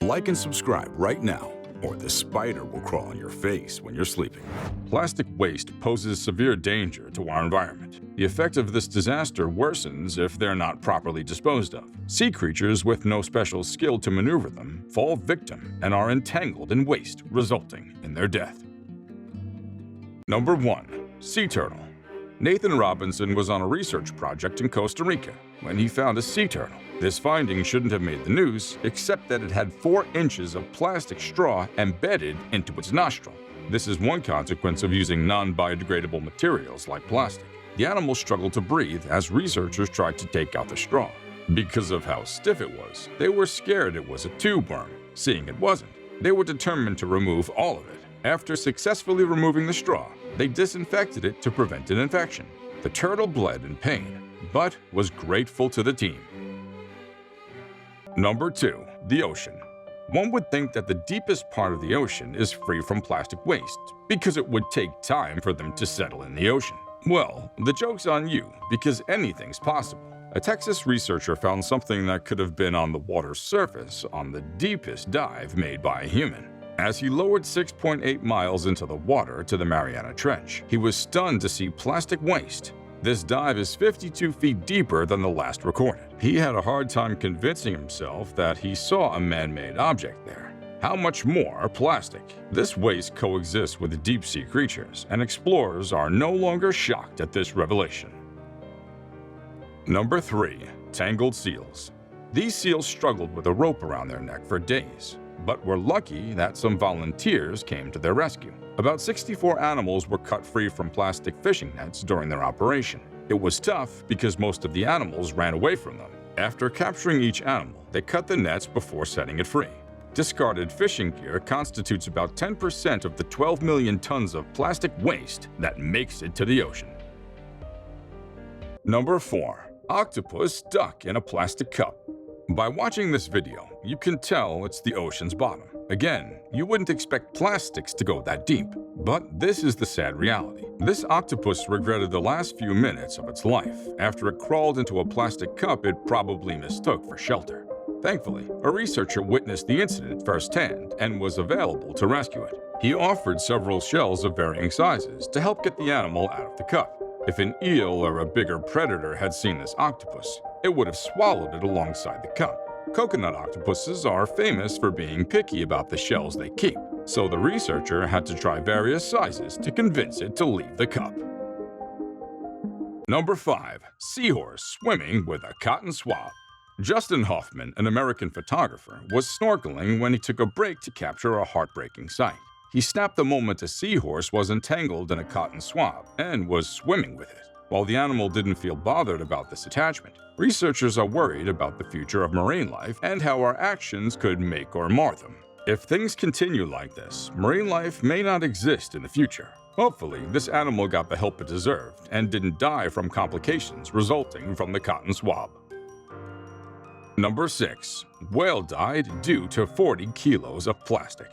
Like and subscribe right now, or the spider will crawl on your face when you're sleeping. Plastic waste poses severe danger to our environment. The effect of this disaster worsens if they're not properly disposed of. Sea creatures with no special skill to maneuver them fall victim and are entangled in waste, resulting in their death. Number 1. Sea turtle. Nathan Robinson was on a research project in Costa Rica when he found a sea turtle. This finding shouldn't have made the news, except that it had 4 inches of plastic straw embedded into its nostril. This is one consequence of using non-biodegradable materials like plastic. The animal struggled to breathe as researchers tried to take out the straw. Because of how stiff it was, they were scared it was a tube worm. Seeing it wasn't, they were determined to remove all of it. After successfully removing the straw, they disinfected it to prevent an infection. The turtle bled in pain, but was grateful to the team. Number 2. The ocean. One would think that the deepest part of the ocean is free from plastic waste, because it would take time for them to settle in the ocean. Well, the joke's on you, because anything's possible. A Texas researcher found something that could have been on the water's surface on the deepest dive made by a human. As he lowered 6.8 miles into the water to the Mariana Trench, he was stunned to see plastic waste. This dive is 52 feet deeper than the last recorded. He had a hard time convincing himself that he saw a man-made object there. How much more plastic? This waste coexists with deep-sea creatures, and explorers are no longer shocked at this revelation. Number 3. Tangled Seals. These seals struggled with a rope around their neck for days, but were lucky that some volunteers came to their rescue. About 64 animals were cut free from plastic fishing nets during their operation. It was tough because most of the animals ran away from them. After capturing each animal, they cut the nets before setting it free. Discarded fishing gear constitutes about 10% of the 12 million tons of plastic waste that makes it to the ocean. Number 4. Octopus stuck in a plastic cup. By watching this video, you can tell it's the ocean's bottom. Again, you wouldn't expect plastics to go that deep, but this is the sad reality. This octopus regretted the last few minutes of its life after it crawled into a plastic cup it probably mistook for shelter. Thankfully, a researcher witnessed the incident firsthand and was available to rescue it. He offered several shells of varying sizes to help get the animal out of the cup. If an eel or a bigger predator had seen this octopus, it would have swallowed it alongside the cup. Coconut octopuses are famous for being picky about the shells they keep, so the researcher had to try various sizes to convince it to leave the cup. Number 5. Seahorse swimming with a cotton swab. Justin Hoffman, an American photographer, was snorkeling when he took a break to capture a heartbreaking sight. He snapped the moment a seahorse was entangled in a cotton swab and was swimming with it. While the animal didn't feel bothered about this attachment, researchers are worried about the future of marine life and how our actions could make or mar them. If things continue like this, marine life may not exist in the future. Hopefully, this animal got the help it deserved and didn't die from complications resulting from the cotton swab. Number 6. Whale died due to 40 kilos of plastic.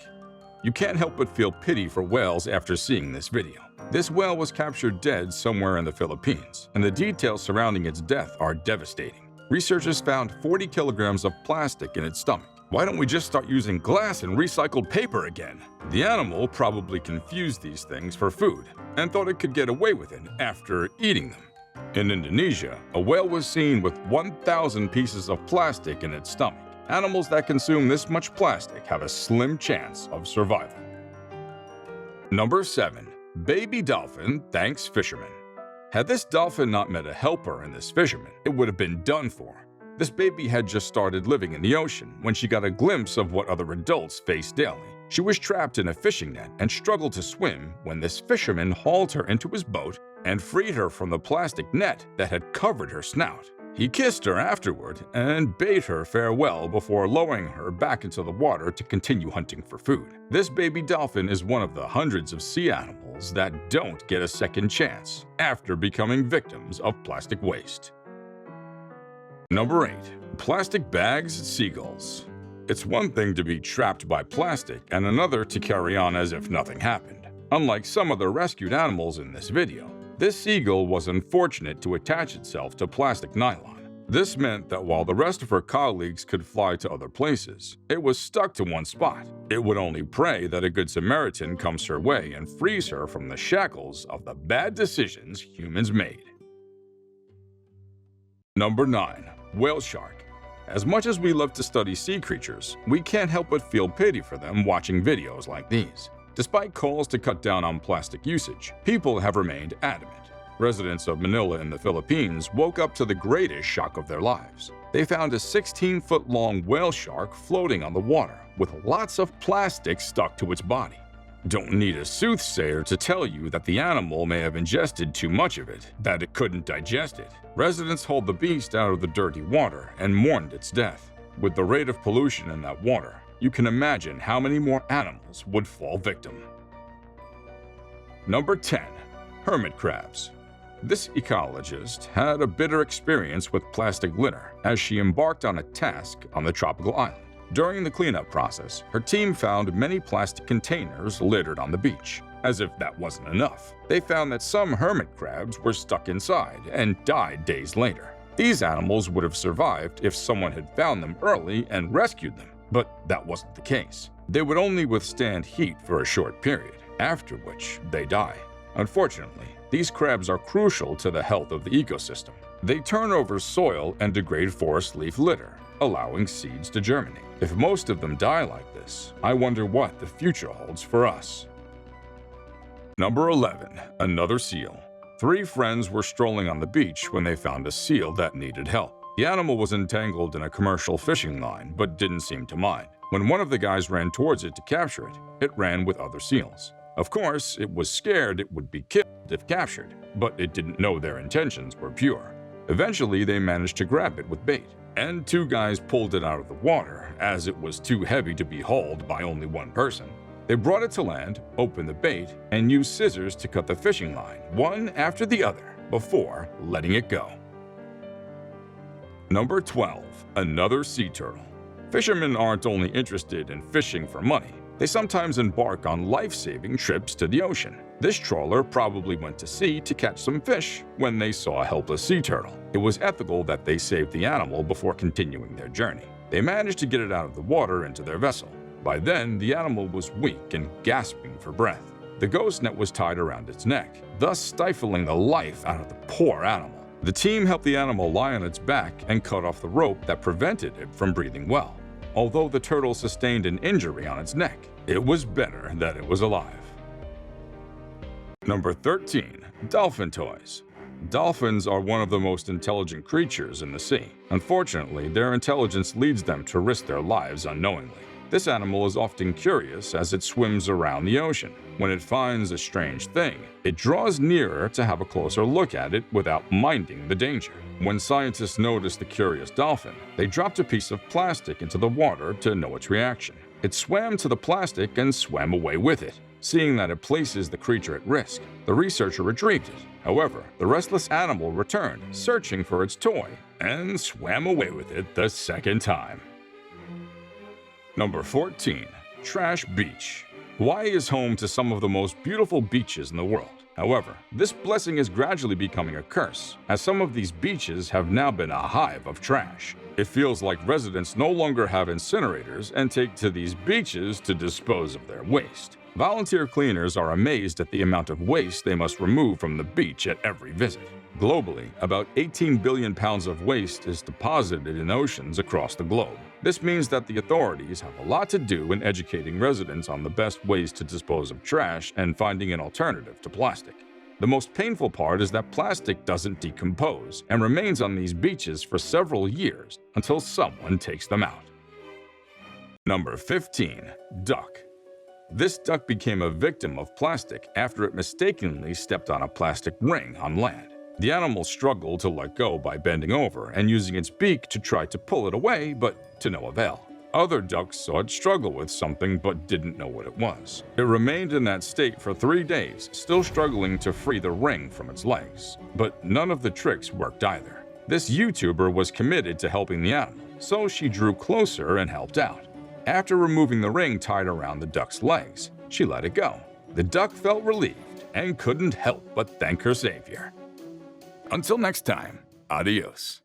You can't help but feel pity for whales after seeing this video. This whale was captured dead somewhere in the Philippines, and the details surrounding its death are devastating. Researchers found 40 kilograms of plastic in its stomach. Why don't we just start using glass and recycled paper again? The animal probably confused these things for food and thought it could get away with it after eating them. In Indonesia, a whale was seen with 1,000 pieces of plastic in its stomach. Animals that consume this much plastic have a slim chance of survival. Number 7. Baby dolphin thanks fisherman. Had this dolphin not met a helper in this fisherman, it would have been done for. This baby had just started living in the ocean when she got a glimpse of what other adults face daily. She was trapped in a fishing net and struggled to swim when this fisherman hauled her into his boat and freed her from the plastic net that had covered her snout. He kissed her afterward and bade her farewell before lowering her back into the water to continue hunting for food. This baby dolphin is one of the hundreds of sea animals that don't get a second chance after becoming victims of plastic waste. Number 8. Plastic bags at seagulls. It's one thing to be trapped by plastic and another to carry on as if nothing happened. Unlike some of the rescued animals in this video, this seagull was unfortunate to attach itself to plastic nylon. This meant that while the rest of her colleagues could fly to other places, it was stuck to one spot. It would only pray that a good Samaritan comes her way and frees her from the shackles of the bad decisions humans made. Number 9. Whale shark. As much as we love to study sea creatures, we can't help but feel pity for them watching videos like these. Despite calls to cut down on plastic usage, people have remained adamant. Residents of Manila in the Philippines woke up to the greatest shock of their lives. They found a 16-foot-long whale shark floating on the water with lots of plastic stuck to its body. Don't need a soothsayer to tell you that the animal may have ingested too much of it, that it couldn't digest it. Residents hauled the beast out of the dirty water and mourned its death. With the rate of pollution in that water, you can imagine how many more animals would fall victim. Number 10. Hermit crabs. This ecologist had a bitter experience with plastic litter as she embarked on a task on the tropical island. During the cleanup process, her team found many plastic containers littered on the beach. As if that wasn't enough, they found that some hermit crabs were stuck inside and died days later. These animals would have survived if someone had found them early and rescued them, but that wasn't the case. They would only withstand heat for a short period, after which they die. Unfortunately, these crabs are crucial to the health of the ecosystem. They turn over soil and degrade forest leaf litter, allowing seeds to germinate. If most of them die like this, I wonder what the future holds for us. Number 11. Another seal. 3 friends were strolling on the beach when they found a seal that needed help. The animal was entangled in a commercial fishing line but didn't seem to mind. When one of the guys ran towards it to capture it, it ran with other seals. Of course, it was scared it would be killed if captured, but it didn't know their intentions were pure. Eventually, they managed to grab it with bait, and 2 guys pulled it out of the water as it was too heavy to be hauled by only one person. They brought it to land, opened the bait, and used scissors to cut the fishing line, one after the other, before letting it go. Number 12. Another sea turtle. Fishermen aren't only interested in fishing for money. They sometimes embark on life-saving trips to the ocean. This trawler probably went to sea to catch some fish when they saw a helpless sea turtle. It was ethical that they saved the animal before continuing their journey. They managed to get it out of the water into their vessel. By then, the animal was weak and gasping for breath. The ghost net was tied around its neck, thus stifling the life out of the poor animal. The team helped the animal lie on its back and cut off the rope that prevented it from breathing well. Although the turtle sustained an injury on its neck, it was better that it was alive. Number 13. Dolphin toys. Dolphins are one of the most intelligent creatures in the sea. Unfortunately, their intelligence leads them to risk their lives unknowingly. This animal is often curious as it swims around the ocean. When it finds a strange thing, it draws nearer to have a closer look at it without minding the danger. When scientists noticed the curious dolphin, they dropped a piece of plastic into the water to know its reaction. It swam to the plastic and swam away with it. Seeing that it places the creature at risk, the researcher retrieved it. However, the restless animal returned, searching for its toy, and swam away with it the second time. Number 14. Trash beach. Hawaii is home to some of the most beautiful beaches in the world. However, this blessing is gradually becoming a curse, as some of these beaches have now been a hive of trash. It feels like residents no longer have incinerators and take to these beaches to dispose of their waste. Volunteer cleaners are amazed at the amount of waste they must remove from the beach at every visit. Globally, about 18 billion pounds of waste is deposited in oceans across the globe. This means that the authorities have a lot to do in educating residents on the best ways to dispose of trash and finding an alternative to plastic. The most painful part is that plastic doesn't decompose and remains on these beaches for several years until someone takes them out. Number 15. Duck. This duck became a victim of plastic after it mistakenly stepped on a plastic ring on land. The animal struggled to let go by bending over and using its beak to try to pull it away, but to no avail. Other ducks saw it struggle with something but didn't know what it was. It remained in that state for 3 days, still struggling to free the ring from its legs. But none of the tricks worked either. This YouTuber was committed to helping the animal, so she drew closer and helped out. After removing the ring tied around the duck's legs, she let it go. The duck felt relieved and couldn't help but thank her savior. Until next time, adios.